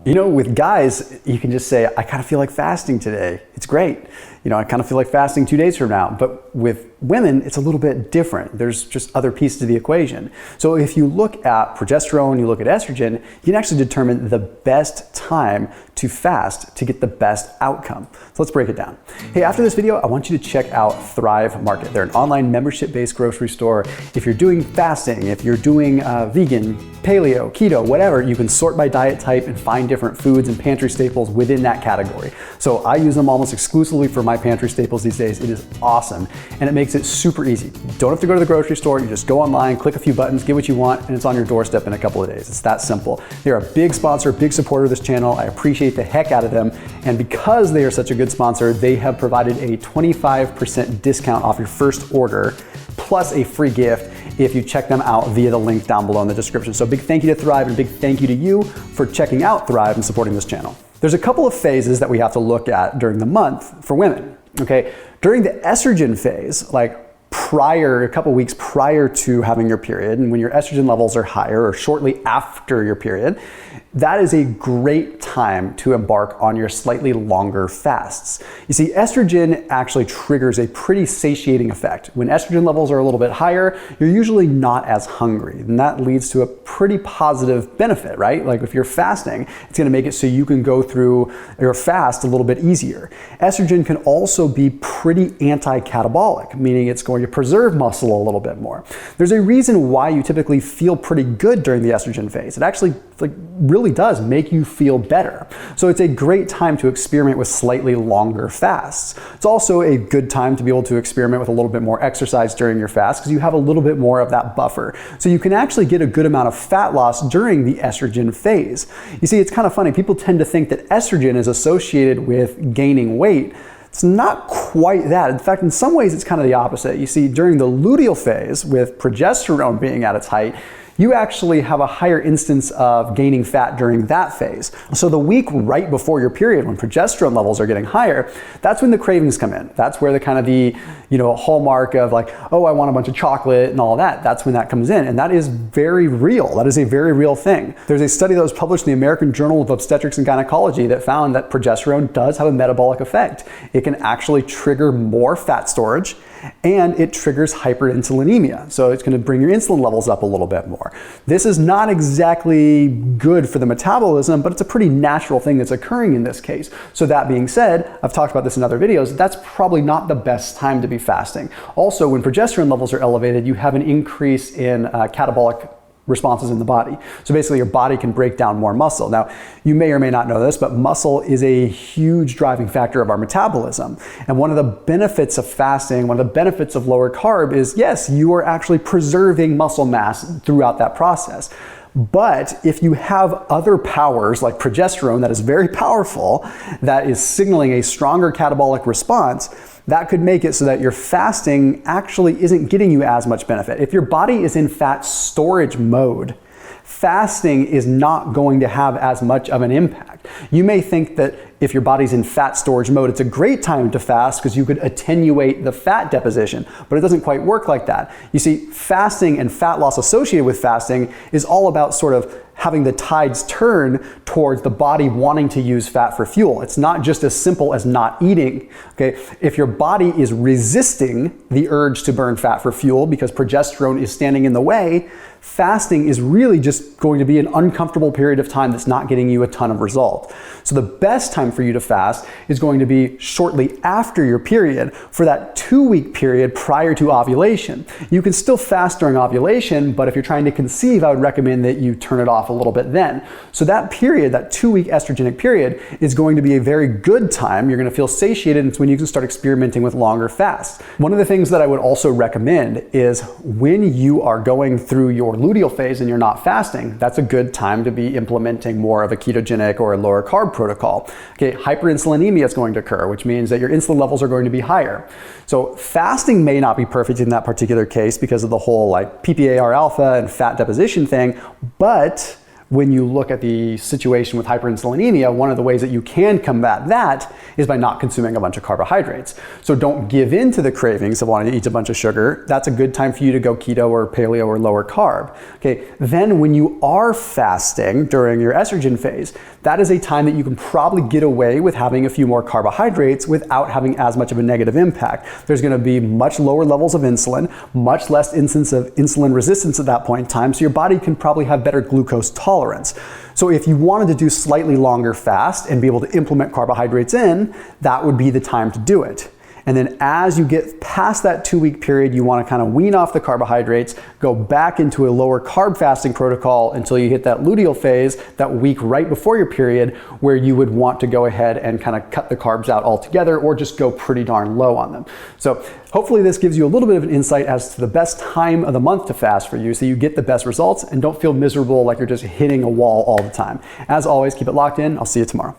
You know, with guys, you can just say, I kind of feel like fasting today. It's great. You know, I kind of feel like fasting 2 days from now. But with women, it's a little bit different. There's just other pieces to the equation. So if you look at progesterone, you look at estrogen, you can actually determine the best time to fast to get the best outcome. So let's break it down. Hey, after this video, I want you to check out Thrive Market. They're an online membership-based grocery store. If you're doing fasting, if you're doing vegan, paleo, keto, whatever, you can sort by diet type and find different foods and pantry staples within that category. So I use them almost exclusively for my pantry staples these days. It is awesome, and it makes it super easy. You don't have to go to the grocery store. You just go online, click a few buttons, get what you want, and it's on your doorstep in a couple of days. It's that simple. They're a big sponsor, big supporter of this channel. I appreciate the heck out of them, and because they are such a good sponsor, they have provided a 25% discount off your first order, plus a free gift if you check them out via the link down below in the description. So big thank you to Thrive and big thank you to you for checking out Thrive and supporting this channel. There's a couple of phases that we have to look at during the month for women, okay? During the estrogen phase, like a couple weeks prior to having your period, and when your estrogen levels are higher or shortly after your period, that is a great time to embark on your slightly longer fasts. You see, estrogen actually triggers a pretty satiating effect. When estrogen levels are a little bit higher, you're usually not as hungry, and that leads to a pretty positive benefit, right? Like if you're fasting, it's gonna make it so you can go through your fast a little bit easier. Estrogen can also be pretty anti-catabolic, meaning it's going to preserve muscle a little bit more. There's a reason why you typically feel pretty good during the estrogen phase. It actually really does make you feel better. So it's a great time to experiment with slightly longer fasts. It's also a good time to be able to experiment with a little bit more exercise during your fast because you have a little bit more of that buffer. So you can actually get a good amount of fat loss during the estrogen phase. You see, it's kind of funny. People tend to think that estrogen is associated with gaining weight. It's not quite that. In fact, in some ways, it's kind of the opposite. You see, during the luteal phase, with progesterone being at its height, you actually have a higher instance of gaining fat during that phase. So the week right before your period, when progesterone levels are getting higher, that's when the cravings come in. That's where the kind of the, hallmark of like, oh, I want a bunch of chocolate and all that. That's when that comes in. And that is very real. That is a very real thing. There's a study that was published in the American Journal of Obstetrics and Gynecology that found that progesterone does have a metabolic effect. It can actually trigger more fat storage, and it triggers hyperinsulinemia. So it's gonna bring your insulin levels up a little bit more. This is not exactly good for the metabolism, but it's a pretty natural thing that's occurring in this case. So that being said, I've talked about this in other videos, that's probably not the best time to be fasting. Also, when progesterone levels are elevated, you have an increase in catabolic responses in the body. So basically your body can break down more muscle. Now, you may or may not know this, but muscle is a huge driving factor of our metabolism. And one of the benefits of fasting, one of the benefits of lower carb is, yes, you are actually preserving muscle mass throughout that process. But if you have other powers like progesterone that is very powerful, that is signaling a stronger catabolic response, that could make it so that your fasting actually isn't getting you as much benefit. If your body is in fat storage mode, fasting is not going to have as much of an impact. You may think that if your body's in fat storage mode, it's a great time to fast because you could attenuate the fat deposition, but it doesn't quite work like that. You see, fasting and fat loss associated with fasting is all about sort of having the tides turn towards the body wanting to use fat for fuel. It's not just as simple as not eating, okay? If your body is resisting the urge to burn fat for fuel because progesterone is standing in the way, fasting is really just going to be an uncomfortable period of time that's not getting you a ton of result. So the best time for you to fast is going to be shortly after your period for that 2-week period prior to ovulation. You can still fast during ovulation, but if you're trying to conceive, I would recommend that you turn it off a little bit then. So that period, that 2-week estrogenic period, is going to be a very good time. You're going to feel satiated, and it's when you can start experimenting with longer fasts. One of the things that I would also recommend is when you are going through your luteal phase and you're not fasting, that's a good time to be implementing more of a ketogenic or a lower carb protocol. Okay, hyperinsulinemia is going to occur, which means that your insulin levels are going to be higher. So fasting may not be perfect in that particular case because of the whole like PPAR alpha and fat deposition thing, but when you look at the situation with hyperinsulinemia, one of the ways that you can combat that is by not consuming a bunch of carbohydrates. So don't give in to the cravings of wanting to eat a bunch of sugar. That's a good time for you to go keto or paleo or lower carb. Okay, then when you are fasting during your estrogen phase, that is a time that you can probably get away with having a few more carbohydrates without having as much of a negative impact. There's going to be much lower levels of insulin, much less instance of insulin resistance at that point in time, so your body can probably have better glucose tolerance. So if you wanted to do slightly longer fast and be able to implement carbohydrates in, that would be the time to do it. And then as you get past that 2-week period, you want to kind of wean off the carbohydrates, go back into a lower carb fasting protocol until you hit that luteal phase, that week right before your period, where you would want to go ahead and kind of cut the carbs out altogether or just go pretty darn low on them. So hopefully this gives you a little bit of an insight as to the best time of the month to fast for you so you get the best results and don't feel miserable like you're just hitting a wall all the time. As always, keep it locked in. I'll see you tomorrow.